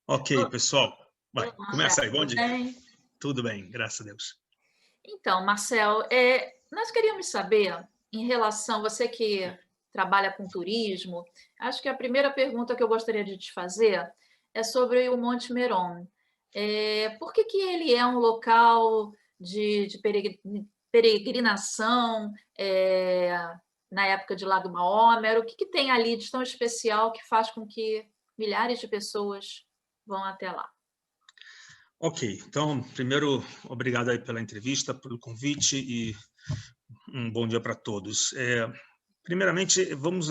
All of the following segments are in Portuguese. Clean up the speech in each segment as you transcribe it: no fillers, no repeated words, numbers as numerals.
Ok, pessoal. Vai, Olá, começa aí, bom tudo dia. bem? Tudo bem, graças a Deus. Então, Marcel, nós queríamos saber, em relação você que trabalha com turismo, acho que a primeira pergunta que eu gostaria de te fazer é sobre o Monte Meron. Por que que ele é um local de peregrinação, na época de Lago Maomer? O que que tem ali de tão especial que faz com que milhares de pessoas vão até lá? Ok, então, primeiro, obrigado aí pela entrevista, pelo convite e um bom dia para todos. Primeiramente, vamos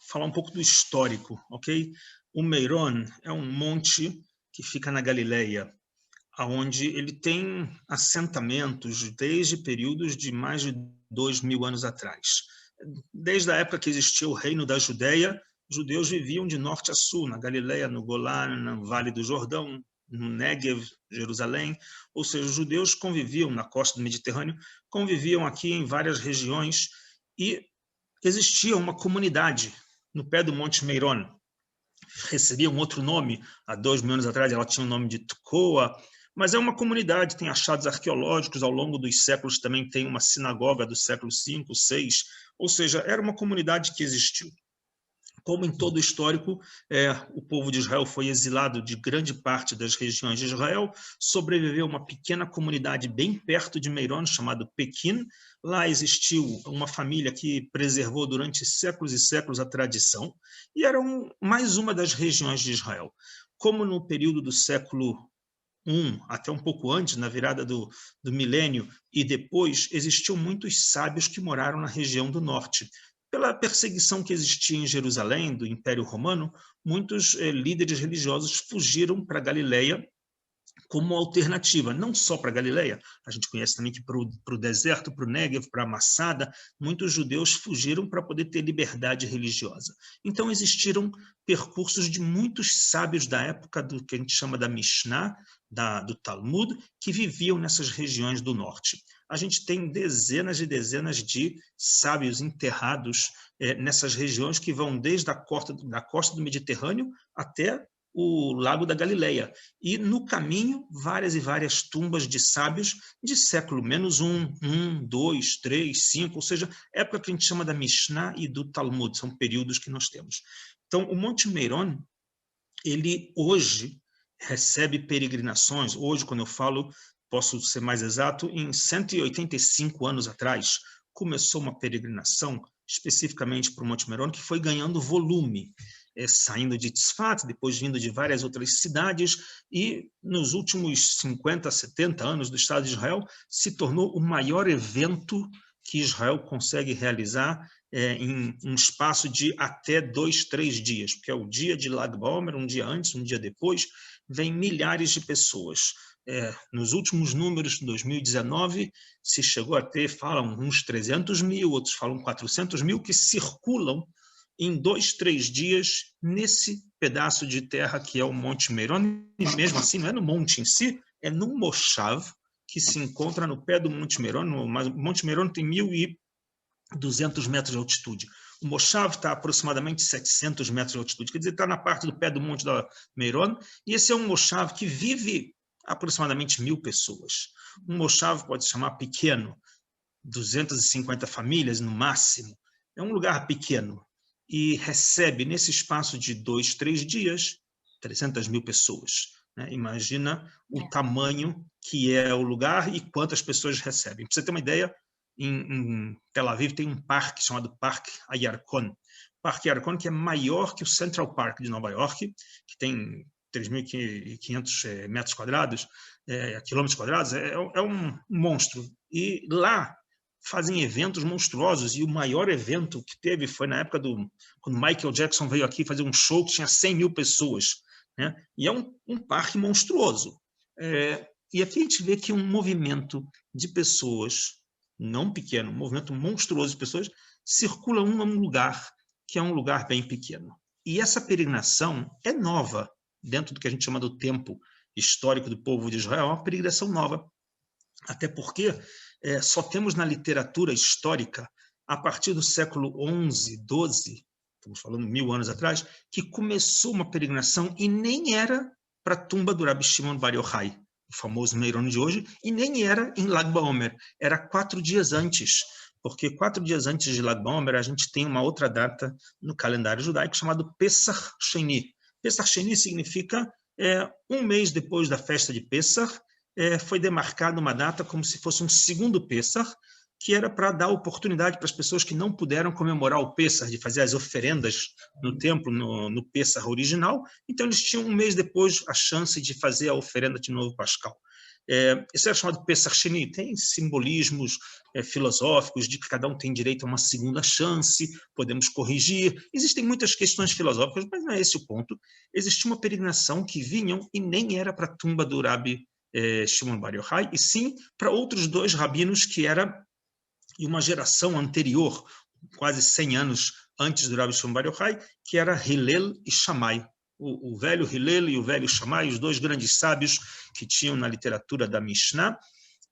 falar um pouco do histórico, ok? O Meron é um monte que fica na Galileia, onde ele tem assentamentos desde períodos de mais de 2.000 anos atrás. Desde a época que existia o Reino da Judéia, judeus viviam de norte a sul, na Galileia, no Golã, no Vale do Jordão, no Néguev, Jerusalém, ou seja, os judeus conviviam na costa do Mediterrâneo, conviviam aqui em várias regiões e existia uma comunidade no pé do Monte Meron. Recebia um outro nome, há 2.000 anos atrás ela tinha o nome de Tekoa, mas é uma comunidade, tem achados arqueológicos ao longo dos séculos, também tem uma sinagoga do século V, VI, ou seja, era uma comunidade que existiu. Como em todo o histórico, o povo de Israel foi exilado de grande parte das regiões de Israel, sobreviveu uma pequena comunidade bem perto de Meron, chamada Pequim. Lá existiu uma família que preservou durante séculos e séculos a tradição, e era mais uma das regiões de Israel. Como no período do século até um pouco antes, na virada do milênio, e depois, existiam muitos sábios que moraram na região do norte. Pela perseguição que existia em Jerusalém, do Império Romano, muitos líderes religiosos fugiram para Galileia como alternativa, não só para Galileia, a gente conhece também que para o deserto, para o Negev, para a Massada, muitos judeus fugiram para poder ter liberdade religiosa. Então existiram percursos de muitos sábios da época do que a gente chama da Mishnah, do Talmud, que viviam nessas regiões do norte. A gente tem dezenas e dezenas de sábios enterrados nessas regiões que vão desde a costa do Mediterrâneo até o Lago da Galileia. E no caminho, várias e várias tumbas de sábios de século -1, 2, 3, 5, ou seja, época que a gente chama da Mishnah e do Talmud, são períodos que nós temos. Então, o Monte Meron, ele hoje recebe peregrinações, hoje, quando eu falo, posso ser mais exato, em 185 anos atrás, começou uma peregrinação especificamente para o Monte Meron, que foi ganhando volume, saindo de Tzfat, depois vindo de várias outras cidades, e nos últimos 50, 70 anos do Estado de Israel, se tornou o maior evento que Israel consegue realizar em um espaço de até 2, 3 dias, porque é o dia de Lag BaOmer, um dia antes, um dia depois, vem milhares de pessoas. Nos últimos números, de 2019, se chegou a ter, falam uns 300 mil, outros falam 400 mil, que circulam em 2, 3 dias nesse pedaço de terra que é o Monte Meron, e mesmo assim não é no monte em si, é num moshav que se encontra no pé do Monte Meron. O Monte Meron tem 1.200 metros de altitude. O Moshav está a aproximadamente 700 metros de altitude, quer dizer, está na parte do pé do Monte da Meron, e esse é um Moshav que vive aproximadamente 1.000 pessoas. Um Moshav pode se chamar pequeno, 250 famílias no máximo. É um lugar pequeno e recebe, nesse espaço de 2, 3 dias, 300 mil pessoas. Né? Imagina o tamanho que é o lugar e quantas pessoas recebem. Para você ter uma ideia, em Tel Aviv tem um parque chamado Parque Ayarkon. O Parque Ayarkon, que é maior que o Central Park de Nova York, que tem 3.500 metros quadrados, quilômetros quadrados, é um monstro. E lá fazem eventos monstruosos, e o maior evento que teve foi na época quando Michael Jackson veio aqui fazer um show que tinha 100 mil pessoas, né? E é um parque monstruoso. E aqui a gente vê que um movimento de pessoas, não pequeno, um movimento monstruoso de pessoas, circula a um lugar que é um lugar bem pequeno. E essa peregrinação é nova, dentro do que a gente chama do tempo histórico do povo de Israel, é uma peregrinação nova, até porque só temos na literatura histórica, a partir do século XI, XII, estamos falando 1.000 anos atrás, que começou uma peregrinação e nem era para a tumba do Rabi Shimon Bar Yochai, o famoso Meirón de hoje, e nem era em Lag BaOmer, era 4 dias antes, porque 4 dias antes de Lag BaOmer a gente tem uma outra data no calendário judaico chamado Pesach Sheni. Pesach Sheni significa um mês depois da festa de Pesach, foi demarcada uma data como se fosse um segundo Pesach, que era para dar oportunidade para as pessoas que não puderam comemorar o Pesach, de fazer as oferendas no templo, no Pesach original. Então, eles tinham um mês depois a chance de fazer a oferenda de novo pascal. Isso era chamado Pesach Sheni. Tem simbolismos filosóficos de que cada um tem direito a uma segunda chance, podemos corrigir. Existem muitas questões filosóficas, mas não é esse o ponto. Existia uma peregrinação que vinham e nem era para a tumba do Rabi Shimon Bar Yochai, e sim para outros 2 rabinos que era e uma geração anterior, quase 100 anos antes do Rabi Shimon Bar Yochai, que era Hillel e Shammai. O velho Hillel e o velho Shammai, os 2 grandes sábios que tinham na literatura da Mishnah,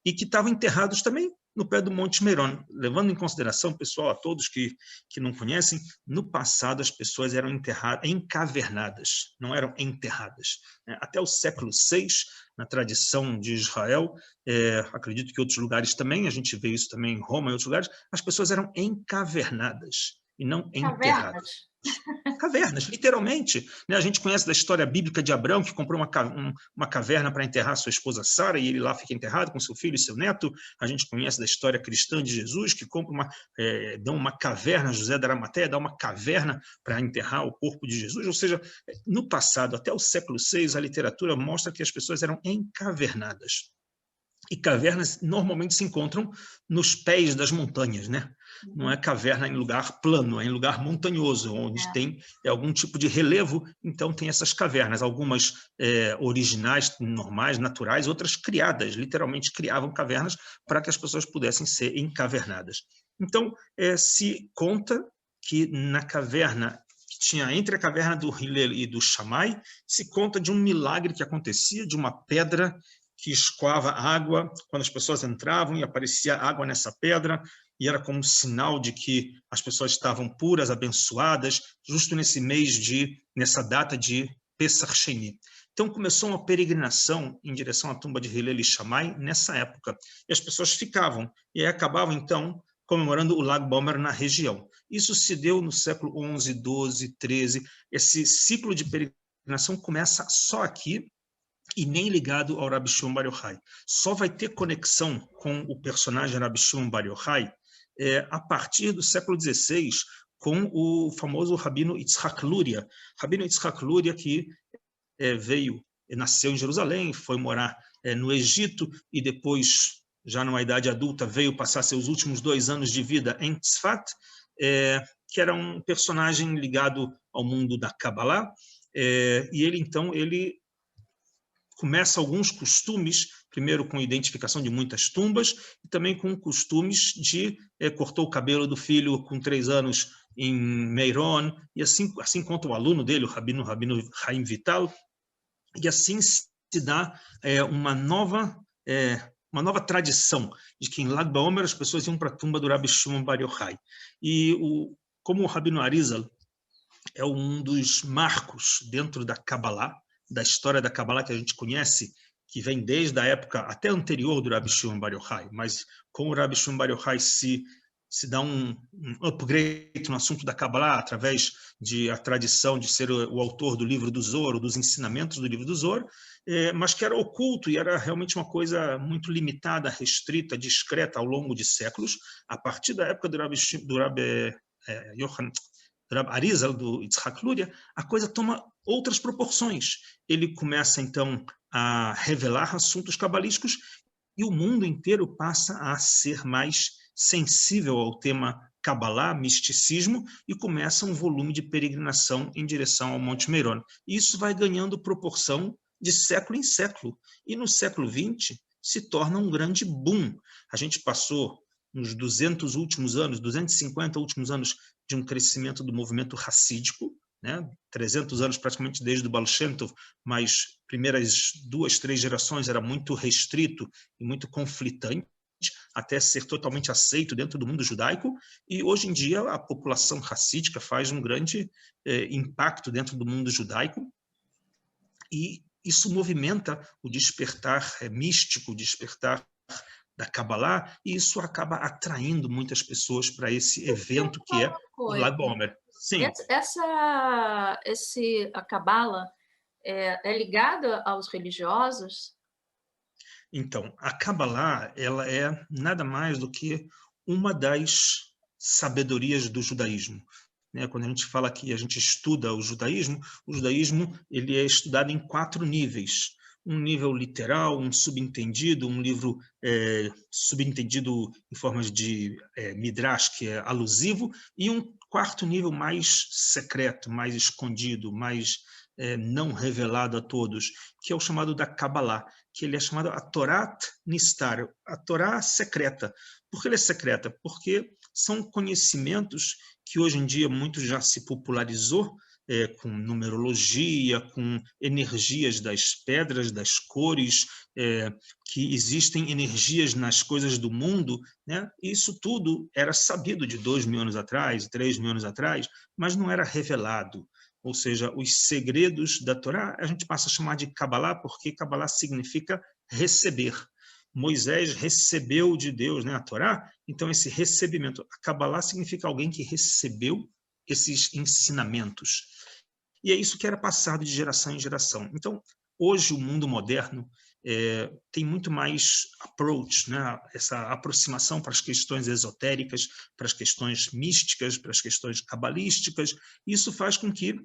e que estavam enterrados também no pé do Monte Meron. Levando em consideração, pessoal, a todos que não conhecem, no passado as pessoas eram encavernadas, não eram enterradas. Até o século VI, na tradição de Israel, acredito que em outros lugares também, a gente vê isso também em Roma e outros lugares, as pessoas eram encavernadas e não enterradas. Cavernas, literalmente. A gente conhece da história bíblica de Abraão, que comprou uma caverna para enterrar sua esposa Sara, e ele lá fica enterrado com seu filho e seu neto. A gente conhece da história cristã de Jesus, que dá uma caverna, José da Arimateia dá uma caverna para enterrar o corpo de Jesus. Ou seja, no passado, até o século VI, a literatura mostra que as pessoas eram encavernadas. E cavernas normalmente se encontram nos pés das montanhas, né? Não é caverna em lugar plano, é em lugar montanhoso, onde tem algum tipo de relevo, então tem essas cavernas, algumas originais, normais, naturais, outras criadas, literalmente criavam cavernas para que as pessoas pudessem ser encavernadas. Então, se conta que na caverna que tinha entre a caverna do Hillel e do Shammai, se conta de um milagre que acontecia, de uma pedra que escoava água quando as pessoas entravam e aparecia água nessa pedra, e era como um sinal de que as pessoas estavam puras, abençoadas, justo nessa data de Pesach Sheni. Então começou uma peregrinação em direção à tumba de Hillel e Shammai nessa época, e as pessoas ficavam, e aí acabavam então comemorando o Lag BaOmer na região. Isso se deu no século XI, XII, XIII, esse ciclo de peregrinação começa só aqui, e nem ligado ao Rabi Shimon Bar Yochai. Só vai ter conexão com o personagem Rabi Shimon Bar Yochai a partir do século XVI, com o famoso Rabino Yitzhak Luria. Rabino Yitzhak Luria, que nasceu em Jerusalém, foi morar no Egito, e depois, já numa idade adulta, veio passar seus últimos 2 anos de vida em Tzfat, que era um personagem ligado ao mundo da Kabbalah, e ele começa alguns costumes, primeiro com identificação de muitas tumbas, e também com costumes de cortou o cabelo do filho com 3 anos em Meirón, e assim conta o aluno dele, o Rabino Chaim Vital, e assim se dá uma nova tradição, de que em Lag BaOmer as pessoas iam para a tumba do Rabi Shimon Bar Yochai. E como o Rabino Arizal é um dos marcos dentro da Kabbalah, da história da Kabbalah que a gente conhece, que vem desde a época até anterior do Rabi Shimon Bar Yochai, mas como o Rabi Shimon Bar Yochai se dá um upgrade no assunto da Kabbalah através a tradição de ser o autor do livro do Zohar, dos ensinamentos do livro do Zohar, mas que era oculto e era realmente uma coisa muito limitada, restrita, discreta ao longo de séculos. A partir da época do Rabi Arizal, do Yitzhak Luria, a coisa toma outras proporções. Ele começa, então, a revelar assuntos cabalísticos e o mundo inteiro passa a ser mais sensível ao tema Kabbalah, misticismo, e começa um volume de peregrinação em direção ao Monte Meron. E isso vai ganhando proporção de século em século. E no século XX se torna um grande boom. A gente passou nos 250 últimos anos de um crescimento do movimento racídico, né? 300 anos praticamente desde o Baal Shem Tov, mas primeiras 2, 3 gerações era muito restrito e muito conflitante, até ser totalmente aceito dentro do mundo judaico, e hoje em dia a população racídica faz um grande impacto dentro do mundo judaico, e isso movimenta o despertar místico, o despertar da Kabbalah, e isso acaba atraindo muitas pessoas para esse Deixa eu evento que falar é uma o coisa. Lag BaOmer. Sim. A Cabala é ligada aos religiosos? Então, a Kabbalah, ela é nada mais do que uma das sabedorias do judaísmo, né? Quando a gente fala que a gente estuda o judaísmo ele é estudado em 4 níveis. Um nível literal, um subentendido, um livro subentendido em formas de midrash, que é alusivo, e um quarto nível mais secreto, mais escondido, mais não revelado a todos, que é o chamado da Kabbalah, que ele é chamado a Torat Nistar, a Torá secreta. Por que ele é secreta? Porque são conhecimentos que hoje em dia muito já se popularizou, com numerologia, com energias das pedras, das cores, que existem energias nas coisas do mundo, né? Isso tudo era sabido de 2.000 anos atrás, 3.000 anos atrás, mas não era revelado. Ou seja, os segredos da Torá, a gente passa a chamar de Kabbalah, porque Kabbalah significa receber. Moisés recebeu de Deus, né, a Torá, então esse recebimento, a Kabbalah significa alguém que recebeu esses ensinamentos. E é isso que era passado de geração em geração. Então, hoje o mundo moderno tem muito mais approach, né? Essa aproximação para as questões esotéricas, para as questões místicas, para as questões cabalísticas. Isso faz com que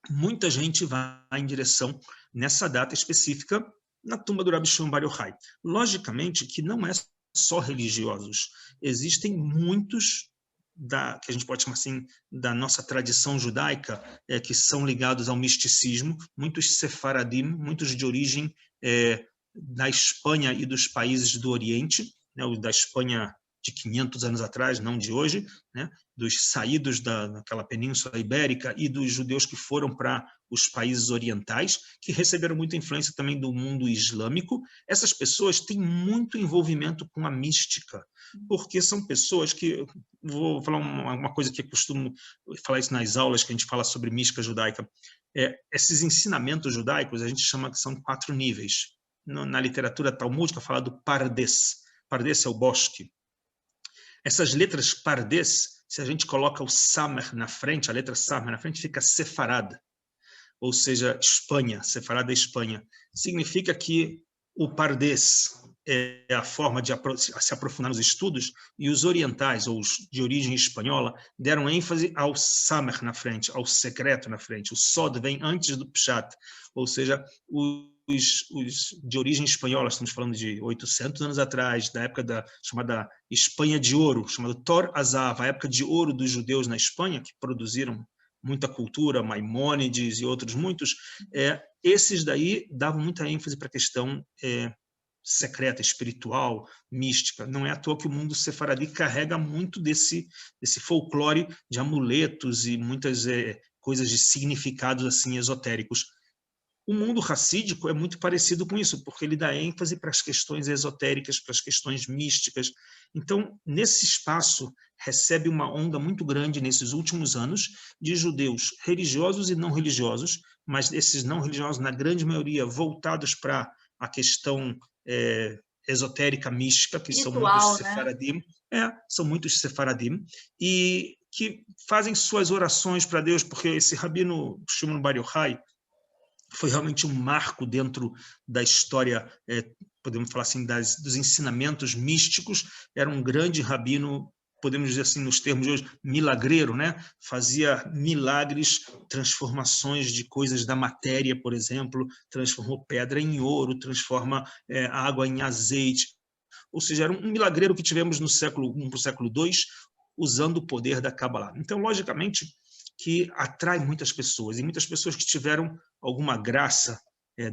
muita gente vá em direção, nessa data específica, na tumba do Rabi Shimon Bar Yochai. Logicamente que não é só religiosos. Existem muitos que a gente pode chamar assim, da nossa tradição judaica, que são ligados ao misticismo, muitos sefaradim, muitos de origem da Espanha e dos países do Oriente, né, da Espanha de 500 anos atrás, não de hoje, né, dos saídos daquela península ibérica e dos judeus que foram para os países orientais, que receberam muita influência também do mundo islâmico. Essas pessoas têm muito envolvimento com a mística, porque são pessoas que, vou falar uma coisa que eu costumo falar isso nas aulas que a gente fala sobre mística judaica, esses ensinamentos judaicos a gente chama que são 4 níveis. Na literatura talmúdica fala do pardes. Pardes é o bosque. Essas letras pardes, se a gente coloca o samer na frente, a letra samer na frente, fica sefarad, ou seja, Espanha, sefarad é Espanha. Significa que o pardes é a forma de se aprofundar nos estudos, e os orientais, ou os de origem espanhola, deram ênfase ao samer na frente, ao secreto na frente. O sod vem antes do pshat, ou seja, os de origem espanhola, estamos falando de 800 anos atrás, da época da chamada Espanha de Ouro, chamada Tor Azav, a época de ouro dos judeus na Espanha, que produziram muita cultura, Maimônides e outros muitos, esses daí davam muita ênfase para a questão secreta, espiritual, mística. Não é à toa que o mundo sefaradi carrega muito desse folclore de amuletos e muitas coisas de significados assim esotéricos. O mundo racídico é muito parecido com isso, porque ele dá ênfase para as questões esotéricas, para as questões místicas. Então, nesse espaço, recebe uma onda muito grande nesses últimos anos de judeus religiosos e não religiosos, mas esses não religiosos, na grande maioria, voltados para a questão esotérica, mística, que são muitos Ritual, né? sefaradim, são muitos sefaradim, e que fazem suas orações para Deus, porque esse rabino Shimon Bar Yochai foi realmente um marco dentro da história, podemos falar assim, dos ensinamentos místicos. Era um grande rabino, podemos dizer assim, nos termos de hoje, milagreiro, né? Fazia milagres, transformações de coisas da matéria, por exemplo, transformou pedra em ouro, transforma água em azeite. Ou seja, era um milagreiro que tivemos no século I para o século II, usando o poder da Kabbalah. Então, logicamente, que atrai muitas pessoas, e muitas pessoas que tiveram alguma graça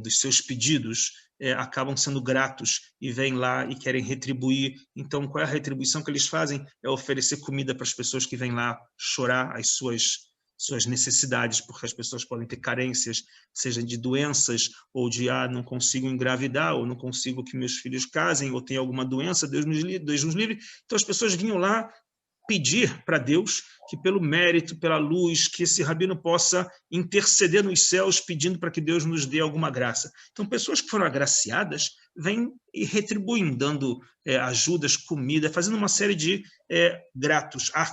dos seus pedidos acabam sendo gratos e vêm lá e querem retribuir. Então, qual é a retribuição que eles fazem? É oferecer comida para as pessoas que vêm lá chorar as suas necessidades, porque as pessoas podem ter carências, seja de doenças, ou de, não consigo engravidar, ou não consigo que meus filhos casem, ou tem alguma doença, Deus nos livre. Então, as pessoas vinham lá pedir para Deus que, pelo mérito, pela luz, que esse rabino possa interceder nos céus, pedindo para que Deus nos dê alguma graça. Então, pessoas que foram agraciadas vêm e retribuem, dando ajudas, comida, fazendo uma série de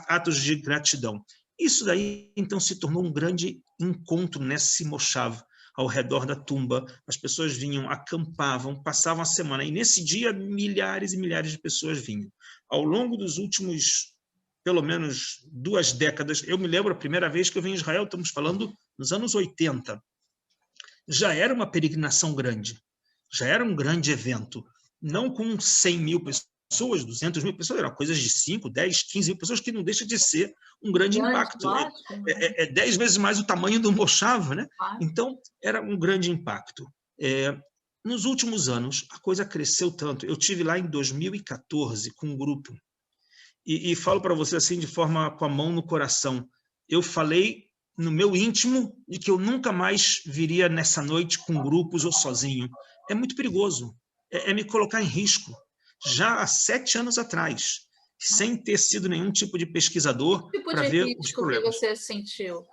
atos de gratidão. Isso daí, então, se tornou um grande encontro nesse moshav, ao redor da tumba. As pessoas vinham, acampavam, passavam a semana, e nesse dia milhares e milhares de pessoas vinham. Ao longo dos últimos, pelo menos 2 décadas, eu me lembro a primeira vez que eu vim em Israel, estamos falando nos anos 80, já era uma peregrinação grande, já era um grande evento, não com 100 mil pessoas, 200 mil pessoas, eram coisas de 5, 10, 15 mil pessoas, que não deixa de ser um grande impacto. É 10 vezes mais o tamanho do Moshav, né? Então, era um grande impacto. Nos últimos anos, a coisa cresceu tanto. Eu tive lá em 2014 com um grupo, e falo para você assim, de forma com a mão no coração, eu falei no meu íntimo de que eu nunca mais viria nessa noite com grupos ou sozinho. É muito perigoso, é me colocar em risco. Já há 7 anos atrás, sem ter sido nenhum tipo de pesquisador para ver os problemas. Que você sentiu?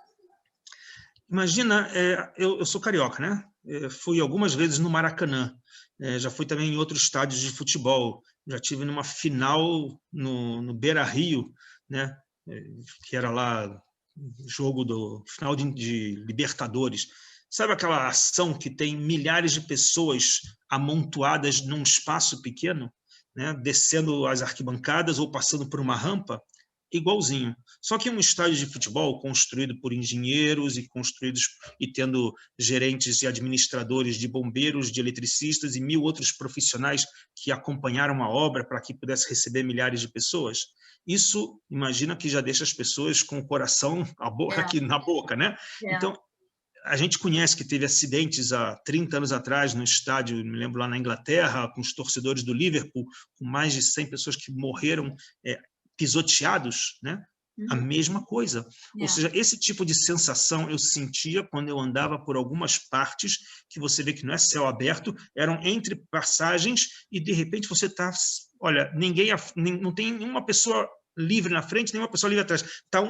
Imagina, eu sou carioca, né? Fui algumas vezes no Maracanã, já fui também em outros estádios de futebol, já tive numa final no Beira-Rio, né? Que era lá jogo do final de Libertadores. Sabe aquela ação que tem milhares de pessoas amontoadas num espaço pequeno, né? Descendo as arquibancadas ou passando por uma rampa? Igualzinho. Só que um estádio de futebol construído por engenheiros e tendo gerentes e administradores de bombeiros, de eletricistas e 1000 outros profissionais que acompanharam a obra para que pudesse receber milhares de pessoas. Isso, imagina que já deixa as pessoas com o coração, a boca aqui na boca, né? Então, a gente conhece que teve acidentes há 30 anos atrás no estádio, me lembro lá na Inglaterra, com os torcedores do Liverpool, com mais de 100 pessoas que morreram pisoteados, né? A mesma coisa. Ou seja, esse tipo de sensação eu sentia quando eu andava por algumas partes que você vê que não é céu aberto, eram entre passagens e de repente você está, olha, não tem nenhuma pessoa livre na frente, nenhuma pessoa livre atrás. Tá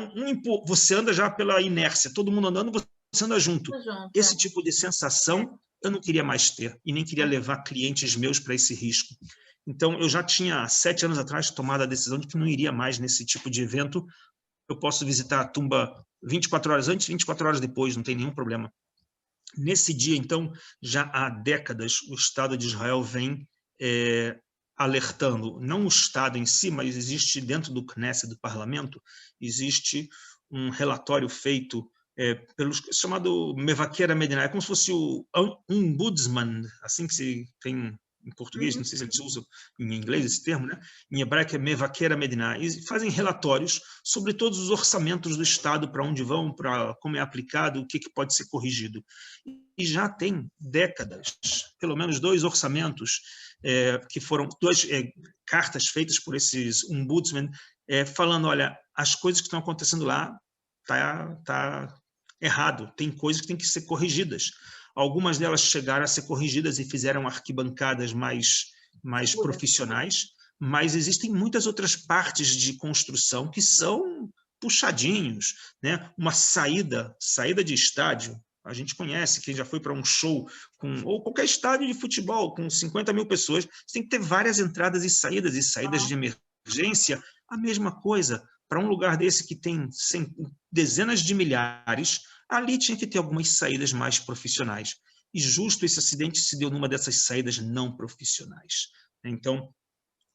você anda já pela inércia, todo mundo andando, você anda junto. Esse tipo de sensação eu não queria mais ter e nem queria levar clientes meus para esse risco. Então, eu já tinha, 7 anos atrás, tomado a decisão de que não iria mais nesse tipo de evento. Eu posso visitar a tumba 24 horas antes, 24 horas depois, não tem nenhum problema. Nesse dia, então, já há décadas, o Estado de Israel vem alertando, não o Estado em si, mas existe dentro do Knesset, do parlamento, existe um relatório feito chamado Mevaquer Amediná, é como se fosse o ombudsman, assim que se tem em português, não sei se eles usam em inglês esse termo, né? Em hebraico é Mevaquer Amediná, e fazem relatórios sobre todos os orçamentos do Estado, para onde vão, para como é aplicado, o que pode ser corrigido. E já tem décadas, pelo menos 2 orçamentos, que foram 2 cartas feitas por esses ombudsman, falando, olha, as coisas que estão acontecendo lá tá errado, tem coisas que têm que ser corrigidas. Algumas delas chegaram a ser corrigidas e fizeram arquibancadas mais profissionais, mas existem muitas outras partes de construção que são puxadinhos, né? Uma saída de estádio, a gente conhece, quem já foi para um show, ou qualquer estádio de futebol com 50 mil pessoas, você tem que ter várias entradas e saídas de emergência, a mesma coisa. Para um lugar desse que tem dezenas de milhares, ali tinha que ter algumas saídas mais profissionais. E justo esse acidente se deu numa dessas saídas não profissionais. Então,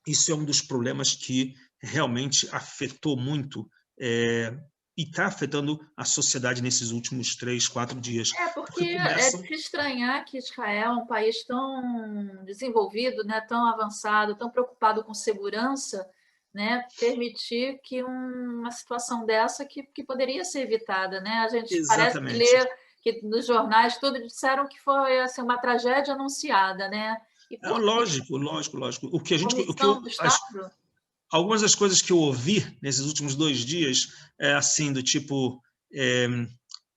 isso é um dos problemas que realmente afetou muito e está afetando a sociedade nesses últimos 3, 4 dias. Porque é de estranhar que Israel é um país tão desenvolvido, né, tão avançado, tão preocupado com segurança, né, permitir que uma situação dessa que poderia ser evitada, né? A gente parece que lê que nos jornais tudo disseram que foi assim, uma tragédia anunciada, né? Lógico. Algumas das coisas que eu ouvi nesses últimos 2 dias é assim, do tipo,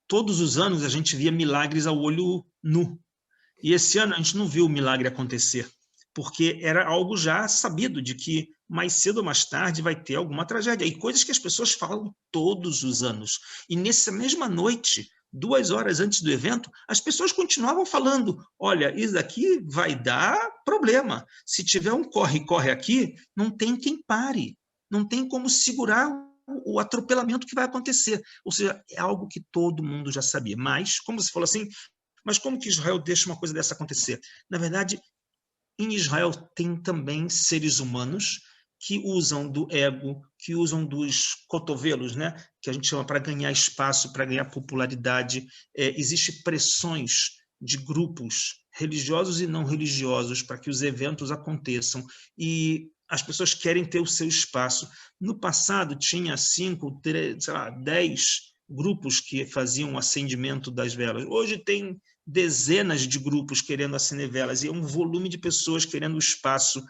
todos os anos a gente via milagres ao olho nu. E esse ano a gente não viu o milagre acontecer. porque era algo já sabido de que mais cedo ou mais tarde vai ter alguma tragédia. E coisas que as pessoas falam todos os anos. E nessa mesma noite, 2 horas antes do evento, as pessoas continuavam falando, olha, isso aqui vai dar problema. Se tiver um corre-corre aqui, não tem quem pare. Não tem como segurar o atropelamento que vai acontecer. Ou seja, é algo que todo mundo já sabia. Mas, como você falou assim, mas como que Israel deixa uma coisa dessa acontecer? Na verdade, em Israel tem também seres humanos que usam do ego, que usam dos cotovelos, né? Que a gente chama para ganhar espaço, para ganhar popularidade. Existem pressões de grupos religiosos e não religiosos para que os eventos aconteçam. E as pessoas querem ter o seu espaço. No passado, tinha 5, 3, sei lá, 10 grupos que faziam o acendimento das velas. Hoje tem dezenas de grupos querendo acender velas, e é um volume de pessoas querendo espaço.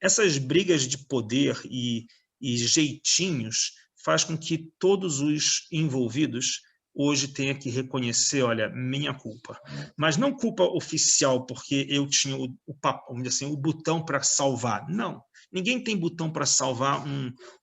Essas brigas de poder e jeitinhos faz com que todos os envolvidos hoje tenham que reconhecer, olha, minha culpa. Mas não culpa oficial, porque eu tinha vamos dizer assim, o botão para salvar. Não, ninguém tem botão para salvar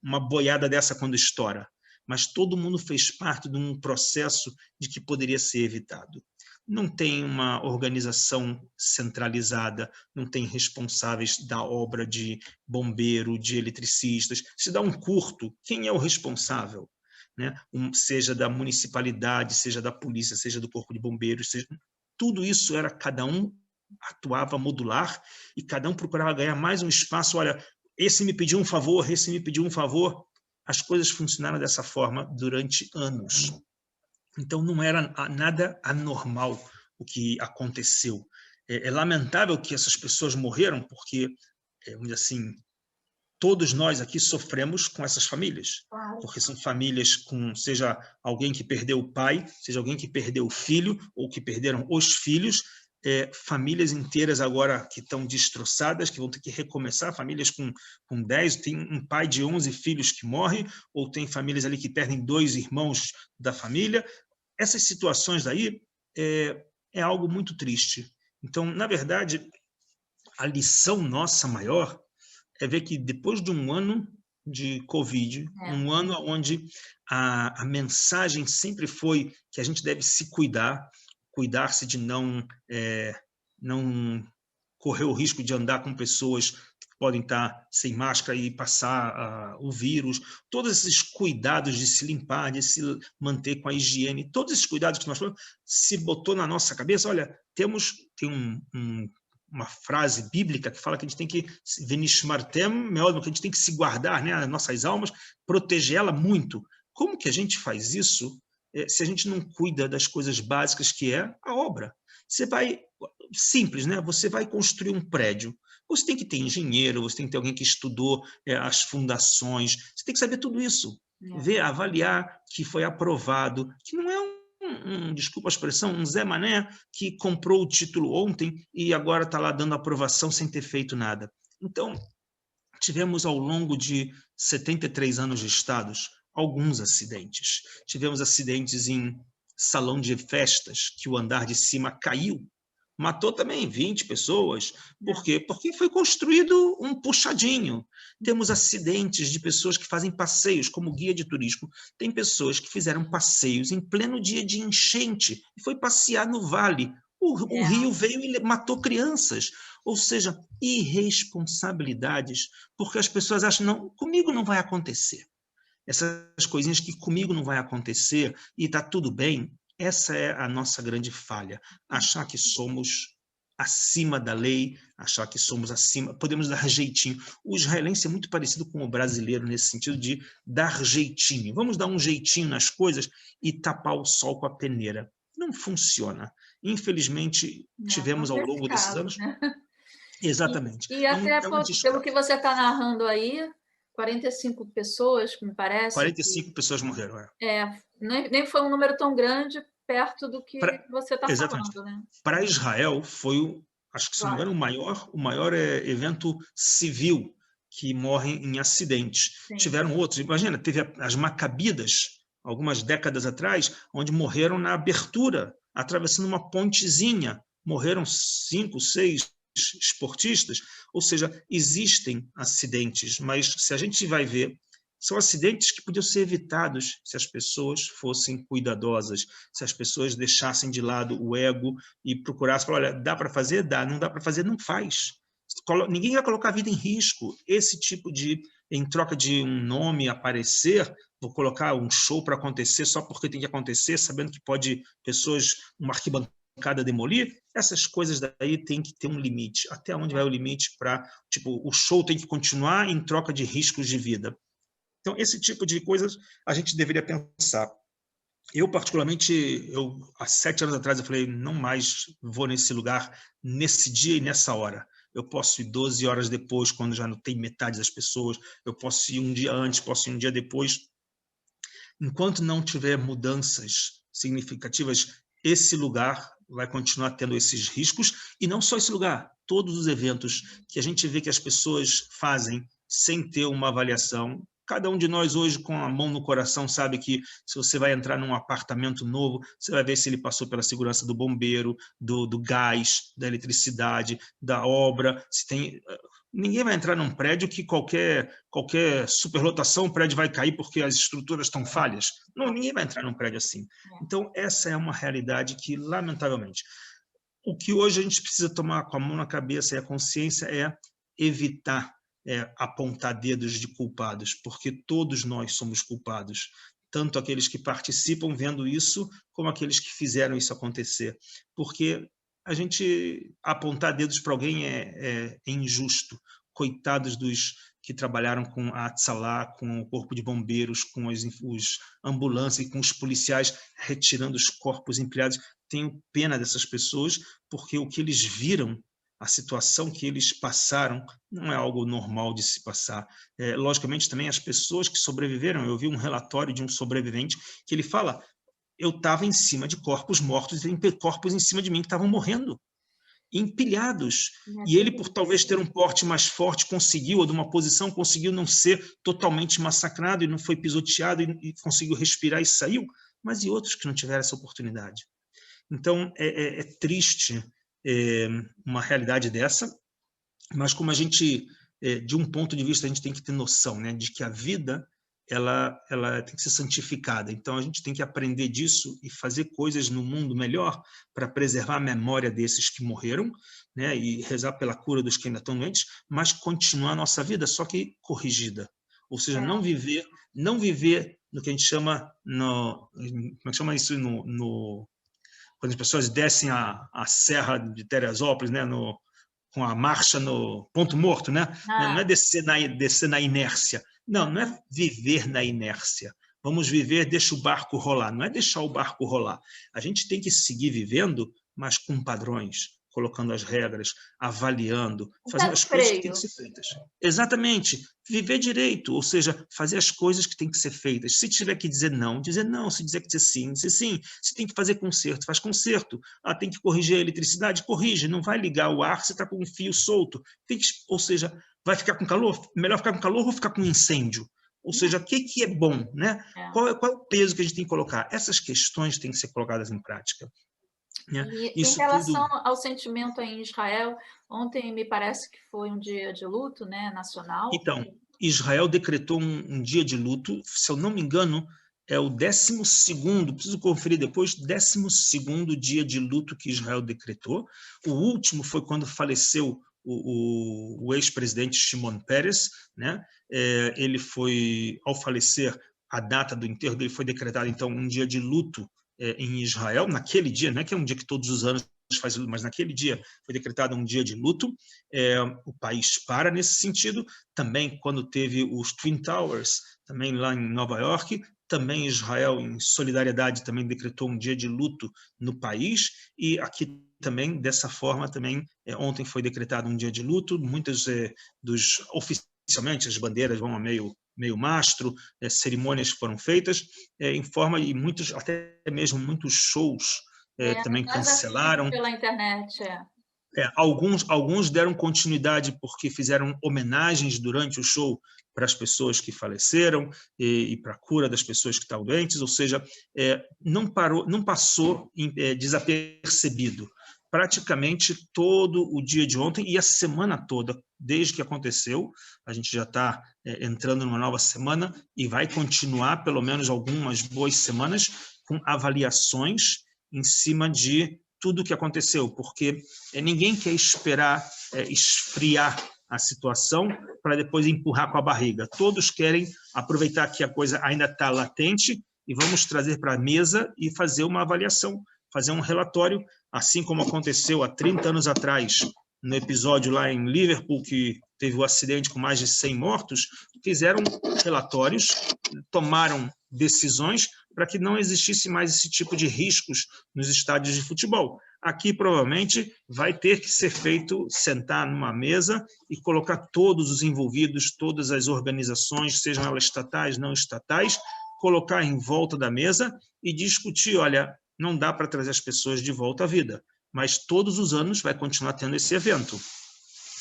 uma boiada dessa quando estoura. Mas todo mundo fez parte de um processo de que poderia ser evitado. Não tem uma organização centralizada, não tem responsáveis da obra de bombeiro, de eletricistas. Se dá um curto, quem é o responsável? Né? Seja da municipalidade, seja da polícia, seja do corpo de bombeiros, tudo isso era, cada um atuava modular e cada um procurava ganhar mais um espaço. Olha, esse me pediu um favor, esse me pediu um favor. As coisas funcionaram dessa forma durante anos. Então, não era nada anormal o que aconteceu. É lamentável que essas pessoas morreram, porque, vamos dizer assim, todos nós aqui sofremos com essas famílias, porque são famílias com, seja alguém que perdeu o pai, seja alguém que perdeu o filho, ou que perderam os filhos, famílias inteiras agora que estão destroçadas, que vão ter que recomeçar, famílias com 10, tem um pai de 11 filhos que morre, ou tem famílias ali que perdem 2 irmãos da família. Essas situações daí é algo muito triste. Então, na verdade, a lição nossa maior é ver que depois de um ano de Covid, um ano onde a mensagem sempre foi que a gente deve se cuidar-se de não correr o risco de andar com pessoas que podem estar sem máscara e passar o vírus, todos esses cuidados de se limpar, de se manter com a higiene, todos esses cuidados que nós falamos, se botou na nossa cabeça, olha, tem uma frase bíblica que fala que a gente tem que venishmartem, que a gente tem que se guardar, né, as nossas almas, proteger ela muito. Como que a gente faz isso se a gente não cuida das coisas básicas que é a obra? Você vai, simples, né? Você vai construir um prédio, você tem que ter engenheiro, você tem que ter alguém que estudou as fundações, você tem que saber tudo isso, ver, avaliar que foi aprovado, que não é desculpa a expressão, um Zé Mané que comprou o título ontem e agora está lá dando aprovação sem ter feito nada. Então, tivemos ao longo de 73 anos de estados alguns acidentes. Tivemos acidentes em salão de festas, que o andar de cima caiu, matou também 20 pessoas. Por quê? Porque foi construído um puxadinho. Temos acidentes de pessoas que fazem passeios, como guia de turismo. Tem pessoas que fizeram passeios em pleno dia de enchente e foi passear no vale. O rio veio e matou crianças. Ou seja, irresponsabilidades, porque as pessoas acham, não, comigo não vai acontecer. Essas coisinhas que comigo não vai acontecer e está tudo bem, essa é a nossa grande falha. Achar que somos acima da lei, achar que somos acima, podemos dar jeitinho. O israelense é muito parecido com o brasileiro nesse sentido de dar jeitinho. Vamos dar um jeitinho nas coisas e tapar o sol com a peneira. Não funciona. Infelizmente, tivemos ao longo desses anos... Né? Exatamente. E até pelo que você está narrando aí, 45 pessoas, me parece. 45 pessoas morreram. Nem foi um número tão grande perto do que você está falando, né? Para Israel, foi, acho que se não me engano, o maior evento civil que morre em acidentes. Sim. Tiveram outros. Imagina, teve as Macabidas, algumas décadas atrás, onde morreram na abertura, atravessando uma pontezinha. Morreram 5, 6 esportistas, ou seja, existem acidentes, mas se a gente vai ver, são acidentes que podiam ser evitados se as pessoas fossem cuidadosas, se as pessoas deixassem de lado o ego e procurassem falar, olha, dá para fazer? Dá. Não dá para fazer? Não faz. Ninguém vai colocar a vida em risco. Esse tipo de, em troca de um nome aparecer, vou colocar um show para acontecer só porque tem que acontecer, sabendo que pode pessoas, uma arquibancada demolir, essas coisas daí tem que ter um limite. Até onde vai o limite para, tipo, o show tem que continuar em troca de riscos de vida. Então, esse tipo de coisas a gente deveria pensar. Eu, particularmente, há 7 anos atrás, eu falei, não mais vou nesse lugar, nesse dia e nessa hora. Eu posso ir 12 horas depois, quando já não tem metade das pessoas, eu posso ir um dia antes, posso ir um dia depois. Enquanto não tiver mudanças significativas, esse lugar vai continuar tendo esses riscos, e não só esse lugar, todos os eventos que a gente vê que as pessoas fazem sem ter uma avaliação. Cada um de nós hoje, com a mão no coração, sabe que se você vai entrar num apartamento novo, você vai ver se ele passou pela segurança do bombeiro, do gás, da eletricidade, da obra, se tem... Ninguém vai entrar num prédio que qualquer superlotação, o prédio vai cair porque as estruturas estão falhas. Não, ninguém vai entrar num prédio assim. Então, essa é uma realidade que, lamentavelmente, o que hoje a gente precisa tomar com a mão na cabeça e a consciência é evitar apontar dedos de culpados, porque todos nós somos culpados, tanto aqueles que participam vendo isso, como aqueles que fizeram isso acontecer. Porque a gente apontar dedos para alguém é injusto. Coitados dos que trabalharam com a Atzalá, com o corpo de bombeiros, com os ambulâncias e com os policiais retirando os corpos empilhados. Tenho pena dessas pessoas, porque o que eles viram, a situação que eles passaram, não é algo normal de se passar. Logicamente, também as pessoas que sobreviveram, eu vi um relatório de um sobrevivente que ele fala, eu estava em cima de corpos mortos, e tem corpos em cima de mim que estavam morrendo, empilhados. E ele, por talvez ter um porte mais forte, conseguiu, ou de uma posição, conseguiu não ser totalmente massacrado e não foi pisoteado e conseguiu respirar e saiu, mas e outros que não tiveram essa oportunidade? Então, é triste uma realidade dessa, mas como a gente, de um ponto de vista, a gente tem que ter noção, né, de que a vida ela tem que ser santificada. Então, a gente tem que aprender disso e fazer coisas no mundo melhor para preservar a memória desses que morreram, né, e rezar pela cura dos que ainda estão doentes, mas continuar a nossa vida, só que corrigida. Ou seja, não viver no que a gente chama, como é que chama isso quando as pessoas descem a Serra de Teresópolis, né, com a marcha no ponto morto, né? Não é descer na inércia. Não é viver na inércia. Vamos viver, deixa o barco rolar. Não é deixar o barco rolar. A gente tem que seguir vivendo, mas com padrões, colocando as regras, avaliando, fazendo as coisas que têm que ser feitas. Exatamente. Viver direito, ou seja, fazer as coisas que têm que ser feitas. Se tiver que dizer não. Se dizer que dizer sim, dizer sim. Se tem que fazer conserto, faz conserto. Tem que corrigir a eletricidade, corrige. Não vai ligar o ar se está com um fio solto. Ou seja, vai ficar com calor? Melhor ficar com calor ou ficar com incêndio? Ou seja, o que é bom, né? Qual é o peso que a gente tem que colocar? Essas questões têm que ser colocadas em prática. E em relação ao sentimento em Israel, ontem me parece que foi um dia de luto, né, nacional. Então, Israel decretou um dia de luto, se eu não me engano, é o 12º, preciso conferir depois, 12º dia de luto que Israel decretou. O último foi quando faleceu o ex-presidente Shimon Peres, né? Ele foi, ao falecer, a data do enterro dele foi decretada, então, um dia de luto em Israel, naquele dia, não é que é um dia que todos os anos faz luto, mas naquele dia foi decretado um dia de luto. O país para nesse sentido. Também, quando teve os Twin Towers, também lá em Nova York, também Israel, em solidariedade, também decretou um dia de luto no país, e aqui também, dessa forma, também, ontem foi decretado um dia de luto. Muitas oficialmente, as bandeiras vão a meio mastro, cerimônias foram feitas em forma, e até mesmo muitos shows também cancelaram. Pela internet, alguns deram continuidade porque fizeram homenagens durante o show para as pessoas que faleceram e para a cura das pessoas que estavam doentes, ou seja, não passou desapercebido. praticamente todo o dia de ontem e a semana toda, desde que aconteceu. A gente já está entrando numa nova semana e vai continuar pelo menos algumas boas semanas com avaliações em cima de tudo o que aconteceu, porque ninguém quer esperar esfriar a situação para depois empurrar com a barriga. Todos querem aproveitar que a coisa ainda está latente e vamos trazer para a mesa e fazer uma avaliação, fazer um relatório, assim como aconteceu há 30 anos atrás, no episódio lá em Liverpool, que teve o acidente com mais de 100 mortos, fizeram relatórios, tomaram decisões para que não existisse mais esse tipo de riscos nos estádios de futebol. Aqui, provavelmente, vai ter que ser feito, sentar numa mesa e colocar todos os envolvidos, todas as organizações, sejam elas estatais, não estatais, colocar em volta da mesa e discutir, olha, não dá para trazer as pessoas de volta à vida, mas todos os anos vai continuar tendo esse evento.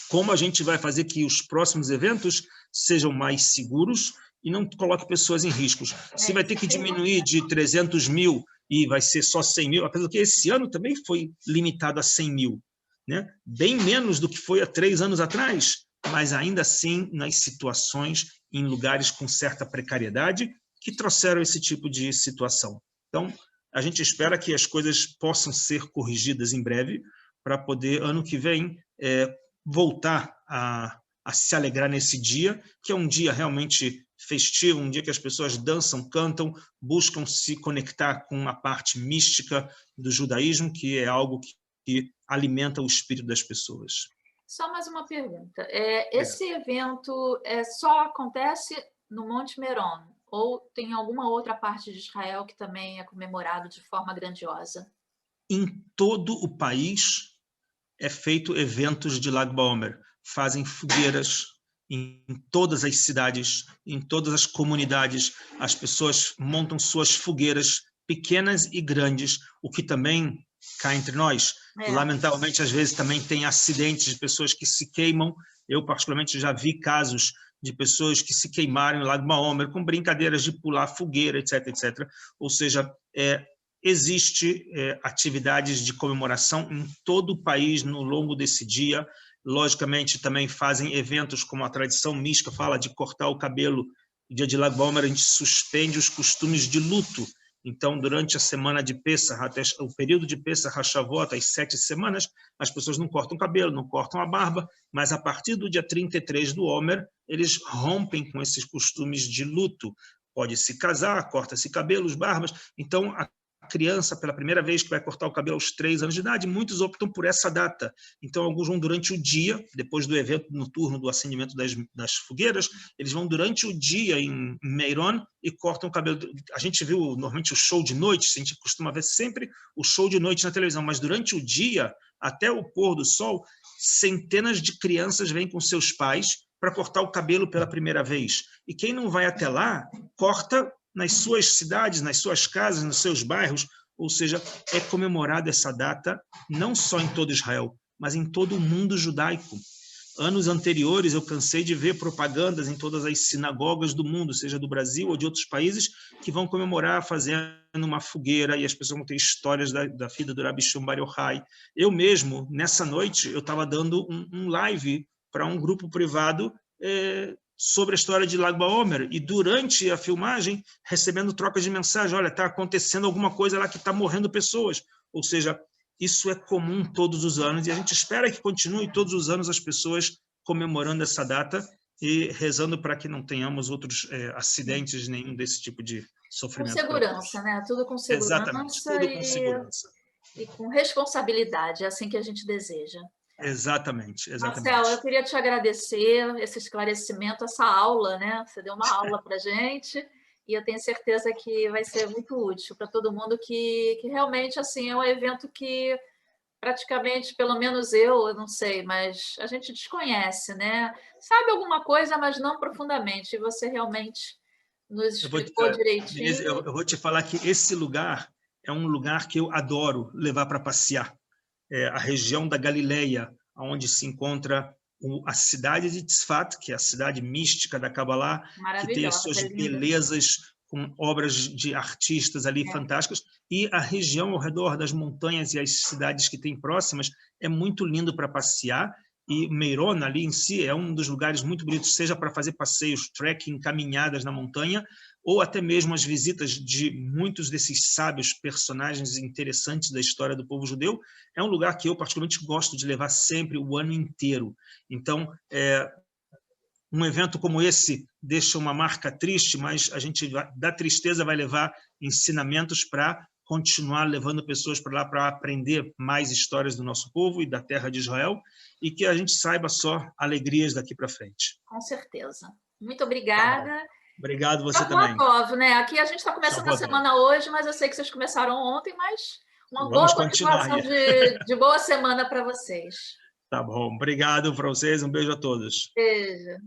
Como a gente vai fazer que os próximos eventos sejam mais seguros e não coloque pessoas em riscos? Se vai ter que diminuir de 300 mil e vai ser só 100 mil, apesar que esse ano também foi limitado a 100 mil, né? Bem menos do que foi há 3 anos atrás, mas ainda assim nas situações, em lugares com certa precariedade, que trouxeram esse tipo de situação. Então, a gente espera que as coisas possam ser corrigidas em breve, para poder, ano que vem, voltar a se alegrar nesse dia, que é um dia realmente festivo, um dia que as pessoas dançam, cantam, buscam se conectar com a parte mística do judaísmo, que é algo que alimenta o espírito das pessoas. Só mais uma pergunta. Esse evento só acontece no Monte Meron, ou tem alguma outra parte de Israel que também é comemorado de forma grandiosa? Em todo o país é feito eventos de Lag BaOmer. Fazem fogueiras em todas as cidades, em todas as comunidades. As pessoas montam suas fogueiras pequenas e grandes, o que também cá entre nós. Lamentavelmente, às vezes também tem acidentes de pessoas que se queimam. Eu, particularmente, já vi casos de pessoas que se queimaram em Lag BaOmer com brincadeiras de pular fogueira, etc, etc. Ou seja, existe atividades de comemoração em todo o país no longo desse dia. Logicamente, também fazem eventos como a tradição mística fala de cortar o cabelo. No dia de Lag BaOmer, a gente suspende os costumes de luto. Então, durante a semana de Pessah, até o período de Pessah, HaShavot, as 7 semanas, as pessoas não cortam o cabelo, não cortam a barba, mas a partir do dia 33 do Omer, eles rompem com esses costumes de luto. Pode se casar, corta-se cabelos, barbas. Então, a criança, pela primeira vez, que vai cortar o cabelo aos 3 anos de idade, muitos optam por essa data. Então, alguns vão durante o dia, depois do evento noturno do acendimento das fogueiras, eles vão durante o dia em Meron e cortam o cabelo. A gente viu normalmente o show de noite, a gente costuma ver sempre o show de noite na televisão, mas durante o dia, até o pôr do sol, centenas de crianças vêm com seus pais para cortar o cabelo pela primeira vez. E quem não vai até lá, corta nas suas cidades, nas suas casas, nos seus bairros, ou seja, é comemorada essa data não só em todo Israel, mas em todo o mundo judaico. Anos anteriores, eu cansei de ver propagandas em todas as sinagogas do mundo, seja do Brasil ou de outros países, que vão comemorar fazendo uma fogueira, e as pessoas vão ter histórias da vida do Rabbi Shimon Bar Yochai. Eu mesmo, nessa noite, eu estava dando um live para um grupo privado sobre a história de Lag BaOmer, e durante a filmagem, recebendo trocas de mensagem, olha, está acontecendo alguma coisa lá que está morrendo pessoas. Ou seja, isso é comum todos os anos, e a gente espera que continue todos os anos as pessoas comemorando essa data e rezando para que não tenhamos outros acidentes, nenhum desse tipo de sofrimento. Com segurança, né? Tudo com segurança. Exatamente, tudo com segurança. E com responsabilidade, é assim que a gente deseja. Exatamente, exatamente. Marcelo, eu queria te agradecer esse esclarecimento, essa aula, né? Você deu uma aula para a gente, e eu tenho certeza que vai ser muito útil para todo mundo, que realmente assim, é um evento que praticamente, pelo menos eu não sei, mas a gente desconhece, né? Sabe alguma coisa, mas não profundamente, e você realmente nos explicou direitinho. Eu vou te falar que esse lugar é um lugar que eu adoro levar para passear. A região da Galileia, onde se encontra a cidade de Tzfat, que é a cidade mística da Kabbalah, que tem as suas belezas com obras de artistas ali fantásticas, e a região ao redor das montanhas e as cidades que tem próximas é muito lindo para passear, e Meirona ali em si é um dos lugares muito bonitos, seja para fazer passeios, trekking, caminhadas na montanha, ou até mesmo as visitas de muitos desses sábios, personagens interessantes da história do povo judeu. É um lugar que eu particularmente gosto de levar sempre o ano inteiro. Então, um evento como esse deixa uma marca triste, mas a gente da tristeza vai levar ensinamentos para continuar levando pessoas para lá para aprender mais histórias do nosso povo e da terra de Israel, e que a gente saiba só alegrias daqui para frente. Com certeza. Muito Tá obrigada. Obrigado, você Shavuot também. Tov, né? Aqui a gente está começando a Shavuot Tov. semana hoje, mas eu sei que vocês começaram ontem, mas uma Vamos boa continuar continuação aí. de boa semana para vocês. Tá bom. Obrigado para vocês. Um beijo a todos. Beijo.